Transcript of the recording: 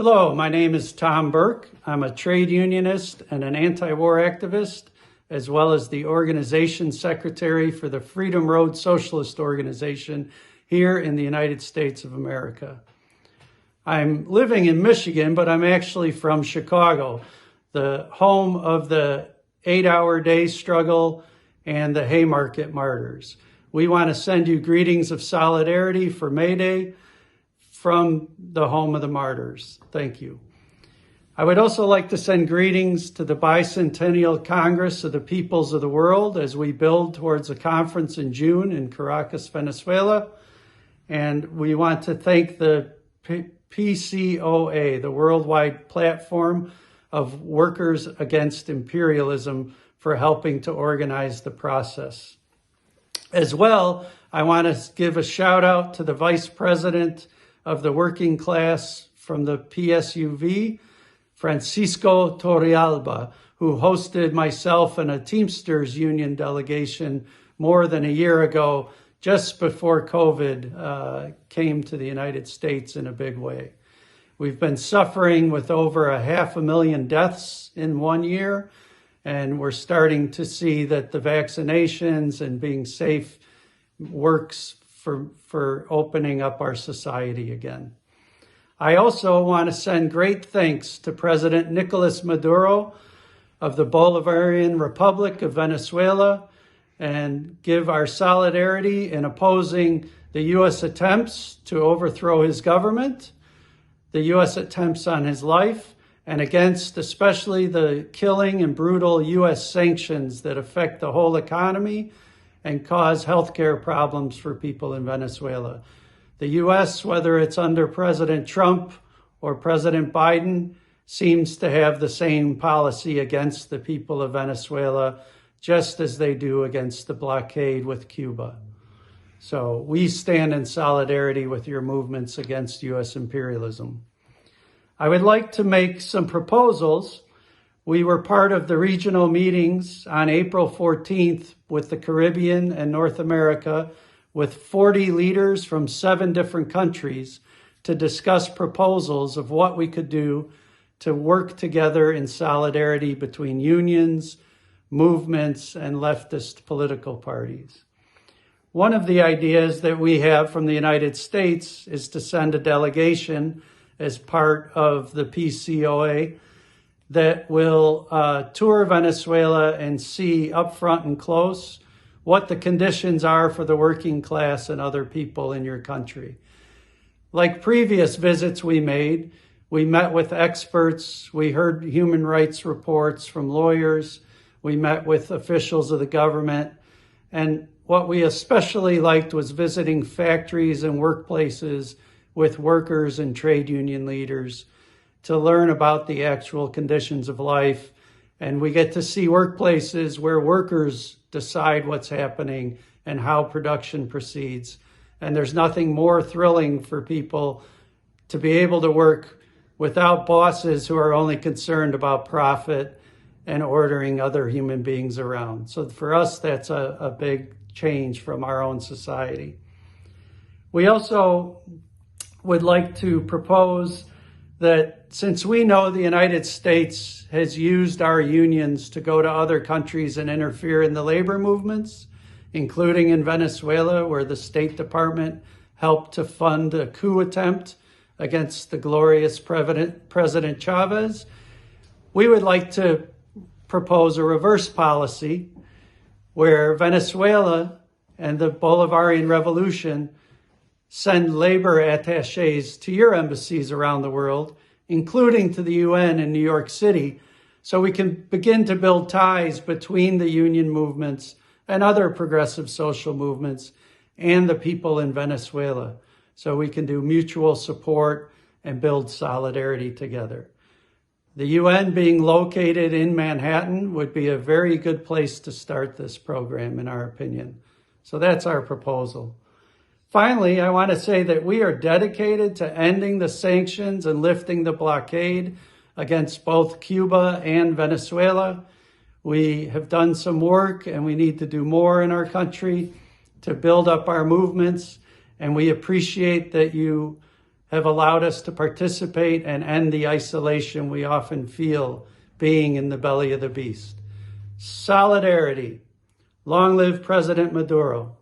Hello, my name is Tom Burke. I'm a trade unionist and an anti-war activist, as well as the organization secretary for the Freedom Road Socialist organization here in the United States of America. I'm living in Michigan, but I'm actually from Chicago, the home of the 8-hour day struggle and the Haymarket martyrs. We want to send you greetings of solidarity for May Day from the home of the martyrs. Thank you. I would also like to send greetings to the Bicentennial Congress of the Peoples of the World as we build towards a conference in June in Caracas, Venezuela. And we want to thank the PCOA, the Worldwide Platform of Workers Against Imperialism, for helping to organize the process. As well, I want to give a shout out to the Vice President of the working class from the PSUV, Francisco Torrealba, who hosted myself and a Teamsters union delegation more than a year ago, just before COVID came to the United States in a big way. We've been suffering with over 500,000 deaths in 1 year, and we're starting to see that the vaccinations and being safe works for opening up our society again. I also want to send great thanks to President Nicolas Maduro of the Bolivarian Republic of Venezuela and give our solidarity in opposing the U.S. attempts to overthrow his government, the U.S. attempts on his life, and against especially the killing and brutal U.S. sanctions that affect the whole economy and cause healthcare problems for people in Venezuela. The U.S., whether it's under President Trump or President Biden, seems to have the same policy against the people of Venezuela, just as they do against the blockade with Cuba. So we stand in solidarity with your movements against U.S. imperialism. I would like to make some proposals. We were part of the regional meetings on April 14th with the Caribbean and North America with 40 leaders from 7 different countries to discuss proposals of what we could do to work together in solidarity between unions, movements, and leftist political parties. One of the ideas that we have from the United States is to send a delegation as part of the PCOA that will tour Venezuela and see up front and close what the conditions are for the working class and other people in your country. Like previous visits we made, we met with experts, we heard human rights reports from lawyers, we met with officials of the government, and what we especially liked was visiting factories and workplaces with workers and trade union leaders to learn about the actual conditions of life. And we get to see workplaces where workers decide what's happening and how production proceeds. And there's nothing more thrilling for people to be able to work without bosses who are only concerned about profit and ordering other human beings around. So for us, that's a big change from our own society. We also would like to propose that since we know the United States has used our unions to go to other countries and interfere in the labor movements, including in Venezuela, where the State Department helped to fund a coup attempt against the glorious President Chavez, we would like to propose a reverse policy where Venezuela and the Bolivarian Revolution send labor attaches to your embassies around the world, including to the UN in New York City, so we can begin to build ties between the union movements and other progressive social movements and the people in Venezuela, so we can do mutual support and build solidarity together. The UN being located in Manhattan would be a very good place to start this program, in our opinion. So that's our proposal. Finally, I want to say that we are dedicated to ending the sanctions and lifting the blockade against both Cuba and Venezuela. We have done some work and we need to do more in our country to build up our movements. And we appreciate that you have allowed us to participate and end the isolation we often feel being in the belly of the beast. Solidarity. Long live President Maduro.